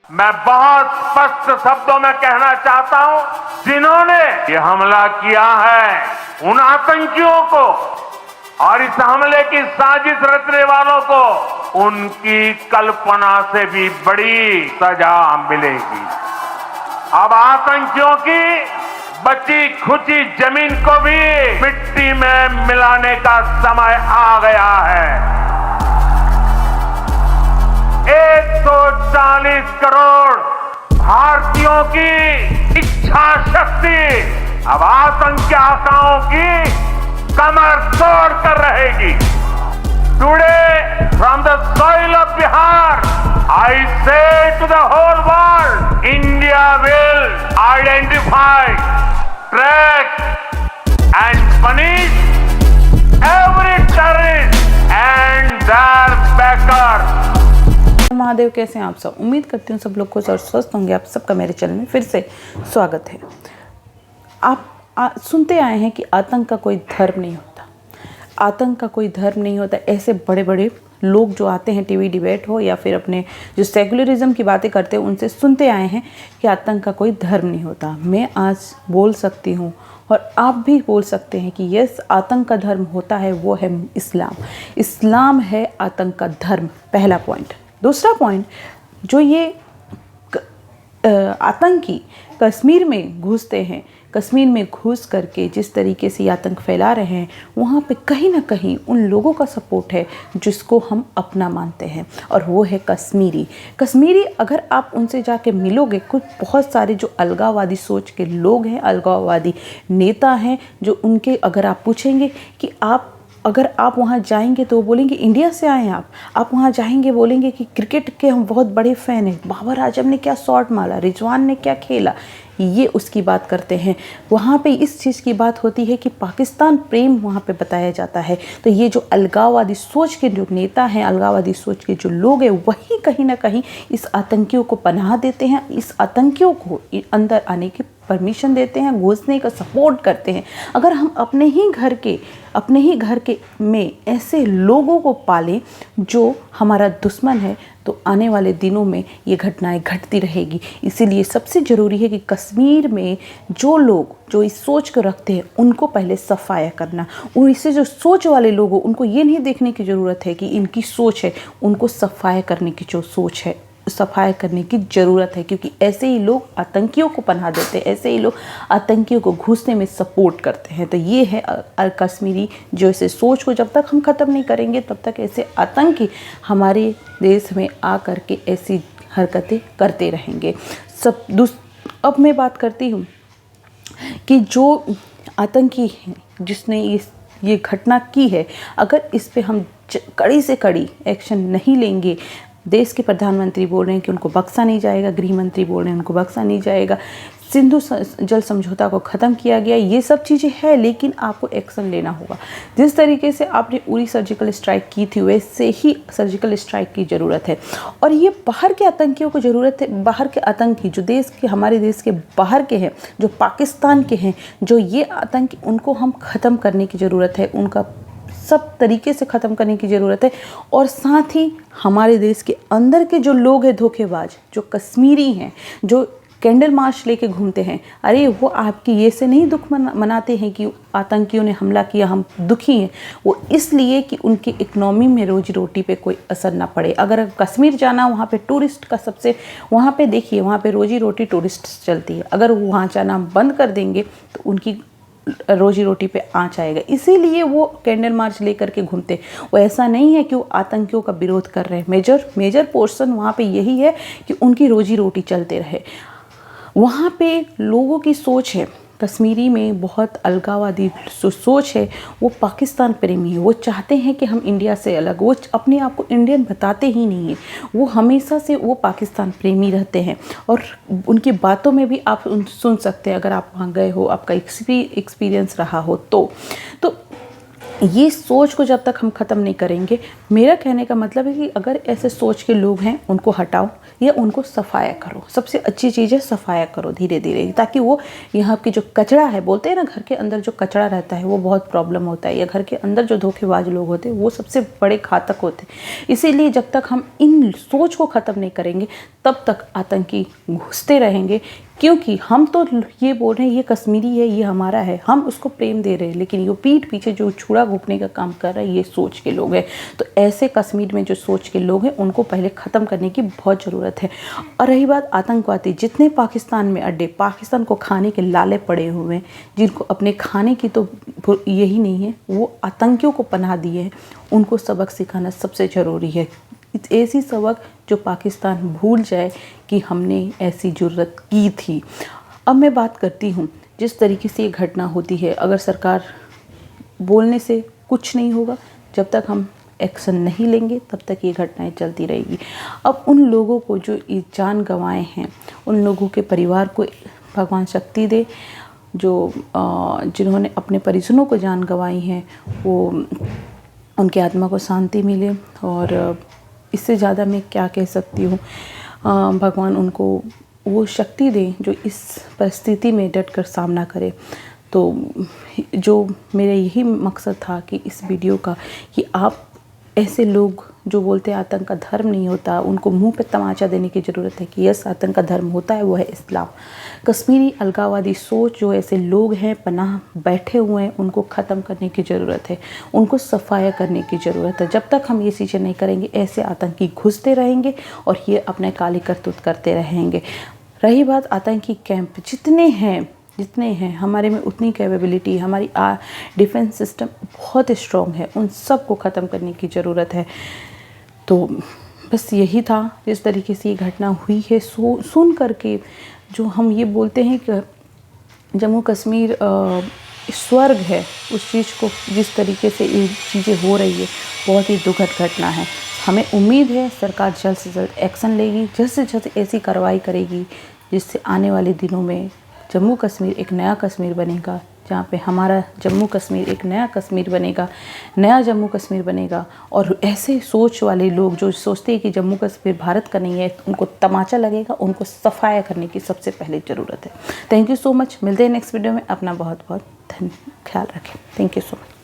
मैं बहुत स्पष्ट शब्दों में कहना चाहता हूं, जिन्होंने ये हमला किया है उन आतंकियों को और इस हमले की साजिश रचने वालों को उनकी कल्पना से भी बड़ी सजा मिलेगी। अब आतंकियों की बची खुची जमीन को भी मिट्टी में मिलाने का समय आ गया है। 140 करोड़ भारतीयों की इच्छा शक्ति अब आतंकी आकाओं की कमर तोड़ कर रहेगी। Today from the soil of Bihar I say to the whole world, India will identify, track and punish every terrorist and their backer. Mahadev, कैसे हैं आप सब? उम्मीद करती हूँ सब लोग खुश और स्वस्थ होंगे। आप सबका मेरे चैनल में फिर से स्वागत है। आप सुनते आए हैं कि आतंक का कोई धर्म नहीं होता, आतंक का कोई धर्म नहीं होता। ऐसे बड़े बड़े लोग जो आते हैं, टीवी डिबेट हो या फिर अपने जो सेकुलरिज्म की बातें करते हैं, उनसे सुनते आए हैं कि आतंक का कोई धर्म नहीं होता। मैं आज बोल सकती हूँ और आप भी बोल सकते हैं कि यस, आतंक का धर्म होता है, वो है इस्लाम। इस्लाम है आतंक का धर्म, पहला पॉइंट। दूसरा पॉइंट, जो ये आतंकी कश्मीर में घुसते हैं, कश्मीर में घुस करके जिस तरीके से आतंक फैला रहे हैं, वहाँ पे कहीं ना कहीं उन लोगों का सपोर्ट है जिसको हम अपना मानते हैं, और वो है कश्मीरी। अगर आप उनसे जाके मिलोगे, कुछ बहुत सारे जो अलगाववादी सोच के लोग हैं, अलगाववादी नेता हैं, जो उनके अगर आप पूछेंगे कि अगर आप वहाँ जाएंगे तो वो बोलेंगे इंडिया से आए हैं आप वहाँ जाएंगे बोलेंगे कि क्रिकेट के हम बहुत बड़े फ़ैन हैं, बाबर आजम ने क्या शॉट मारा, रिजवान ने क्या खेला, ये उसकी बात करते हैं। वहाँ पे इस चीज़ की बात होती है कि पाकिस्तान प्रेम वहाँ पे बताया जाता है। तो ये जो अलगाववादी सोच के जो नेता हैं, अलगाववादी सोच के जो लोग हैं, वही कहीं ना कहीं इस आतंकियों को पनाह देते हैं, इस आतंकियों को अंदर आने की परमिशन देते हैं, घुसने का सपोर्ट करते हैं। अगर हम अपने ही घर के में ऐसे लोगों को पालें जो हमारा दुश्मन है, तो आने वाले दिनों में ये घटनाएं घटती रहेगी। इसीलिए सबसे ज़रूरी है कि कश्मीर में जो लोग जो इस सोच को रखते हैं, उनको पहले सफाया करना। और इससे जो सोच वाले लोग हो, उनको ये नहीं देखने की ज़रूरत है कि इनकी सोच है, उनको सफाया करने की जो सोच है, सफाई करने की ज़रूरत है। क्योंकि ऐसे ही लोग आतंकियों को पनाह देते हैं, ऐसे ही लोग आतंकियों को घुसने में सपोर्ट करते हैं। तो ये है कश्मीरी जो ऐसे सोच को जब तक हम ख़त्म नहीं करेंगे, तब तक ऐसे आतंकी हमारे देश में आ कर के ऐसी हरकतें करते रहेंगे। अब मैं बात करती हूँ कि जो आतंकी हैं, जिसने ये घटना की है, अगर इस पे हम कड़ी से कड़ी एक्शन नहीं लेंगे, देश के प्रधानमंत्री बोल रहे हैं कि उनको बख्शा नहीं जाएगा, गृह मंत्री बोल रहे हैं उनको बख्शा नहीं जाएगा, सिंधु जल समझौता को ख़त्म किया गया, ये सब चीज़ें हैं, लेकिन आपको एक्शन लेना होगा। जिस तरीके से आपने उरी सर्जिकल स्ट्राइक की थी, वैसे ही सर्जिकल स्ट्राइक की ज़रूरत है। और ये बाहर के आतंकियों को ज़रूरत है, बाहर के आतंकी जो हमारे देश के बाहर के हैं, जो पाकिस्तान के हैं, जो ये आतंकी, उनको हम ख़त्म करने की ज़रूरत है, उनका सब तरीके से ख़त्म करने की ज़रूरत है। और साथ ही हमारे देश के अंदर के जो लोग हैं धोखेबाज, जो कश्मीरी हैं, जो कैंडल मार्च लेके घूमते हैं, अरे वो आपकी ये से नहीं दुख मनाते हैं कि आतंकियों ने हमला किया, हम दुखी हैं। वो इसलिए कि उनकी इकनॉमी में रोजी रोटी पे कोई असर ना पड़े। अगर कश्मीर जाना, वहाँ पे टूरिस्ट का सबसे, वहाँ पे देखिए, वहाँ पे रोजी रोटी टूरिस्ट चलती है। अगर वो वहाँ जाना बंद कर देंगे तो उनकी रोजी रोटी पे आँच आएगा। इसीलिए वो कैंडल मार्च लेकर के घूमते। वो ऐसा नहीं है कि वो आतंकियों का विरोध कर रहे हैं। मेजर पोर्शन वहाँ पे यही है कि उनकी रोजी रोटी चलते रहे। वहाँ पे लोगों की सोच है, कश्मीरी में बहुत अलगाववादी सोच है, वो पाकिस्तान प्रेमी है। वो चाहते हैं कि हम इंडिया से अलग, वो अपने आप को इंडियन बताते ही नहीं है, वो हमेशा से वो पाकिस्तान प्रेमी रहते हैं। और उनकी बातों में भी आप सुन सकते हैं, अगर आप वहाँ गए हो, आपका एक्सपीरियंस रहा हो तो ये सोच को जब तक हम ख़त्म नहीं करेंगे, मेरा कहने का मतलब है कि अगर ऐसे सोच के लोग हैं उनको हटाओ या उनको सफाया करो। सबसे अच्छी चीज़ है सफाया करो धीरे धीरे, ताकि वो यहाँ की जो कचरा है, बोलते हैं ना घर के अंदर जो कचरा रहता है वो बहुत प्रॉब्लम होता है, या घर के अंदर जो धोखेबाज लोग होते हैं वो सबसे बड़े घातक होते हैं। इसीलिए जब तक हम इन सोच को ख़त्म नहीं करेंगे तब तक आतंकी घुसते रहेंगे। क्योंकि हम तो ये बोल रहे हैं ये कश्मीरी है, ये हमारा है, हम उसको प्रेम दे रहे हैं, लेकिन ये पीठ पीछे जो छुरा घोंपने का काम कर रहा है ये सोच के लोग हैं। तो ऐसे कश्मीर में जो सोच के लोग हैं उनको पहले ख़त्म करने की बहुत ज़रूरत है। और रही बात आतंकवादी, जितने पाकिस्तान में अड्डे, पाकिस्तान को खाने के लाले पड़े हुए हैं, जिनको अपने खाने की तो यही नहीं है, वो आतंकियों को पनाह दिए हैं, उनको सबक सिखाना सबसे ज़रूरी है। ऐसी सबक जो पाकिस्तान भूल जाए कि हमने ऐसी जुर्रत की थी। अब मैं बात करती हूँ, जिस तरीके से ये घटना होती है, अगर सरकार बोलने से कुछ नहीं होगा, जब तक हम एक्शन नहीं लेंगे तब तक ये घटनाएं चलती रहेगी। अब उन लोगों को जो जान गंवाए हैं, उन लोगों के परिवार को भगवान शक्ति दे, जो जिन्होंने अपने परिजनों को जान गंवाई हैं, वो उनकी आत्मा को शांति मिले। और इससे ज़्यादा मैं क्या कह सकती हूँ, भगवान उनको वो शक्ति दे जो इस परिस्थिति में डट कर सामना करे। तो जो मेरा यही मकसद था कि इस वीडियो का, कि आप ऐसे लोग जो बोलते हैं आतंक का धर्म नहीं होता, उनको मुंह पे तमाचा देने की ज़रूरत है कि यस आतंक का धर्म होता है, वो है इस्लाम। कश्मीरी अलगाववादी सोच जो ऐसे लोग हैं पनाह बैठे हुए हैं, उनको ख़त्म करने की ज़रूरत है, उनको सफाया करने की ज़रूरत है। जब तक हम ये चीज़ें नहीं करेंगे ऐसे आतंकी घुसते रहेंगे और ये अपने काली करतूत करते रहेंगे। रही बात आतंकी कैंप, जितने हैं हमारे में उतनी कैपेबिलिटी, हमारी डिफेंस सिस्टम बहुत स्ट्रॉन्ग है, उन सब को ख़त्म करने की ज़रूरत है। तो बस यही था, जिस तरीके से ये घटना हुई है सुन करके जो हम ये बोलते हैं कि जम्मू कश्मीर स्वर्ग है, उस चीज़ को जिस तरीके से ये चीज़ें हो रही है बहुत ही दुखद घटना है। हमें उम्मीद है सरकार जल्द से जल्द एक्शन लेगी, जल्द से जल्द ऐसी कार्रवाई करेगी जिससे आने वाले दिनों में जम्मू कश्मीर एक नया कश्मीर बनेगा, जहाँ पे हमारा जम्मू कश्मीर एक नया कश्मीर बनेगा, नया जम्मू कश्मीर बनेगा। और ऐसे सोच वाले लोग जो सोचते हैं कि जम्मू कश्मीर भारत का नहीं है, उनको तमाचा लगेगा, उनको सफाया करने की सबसे पहले ज़रूरत है। थैंक यू सो मच, मिलते हैं नेक्स्ट वीडियो में। अपना बहुत बहुत ख्याल रखें। Thank you so much.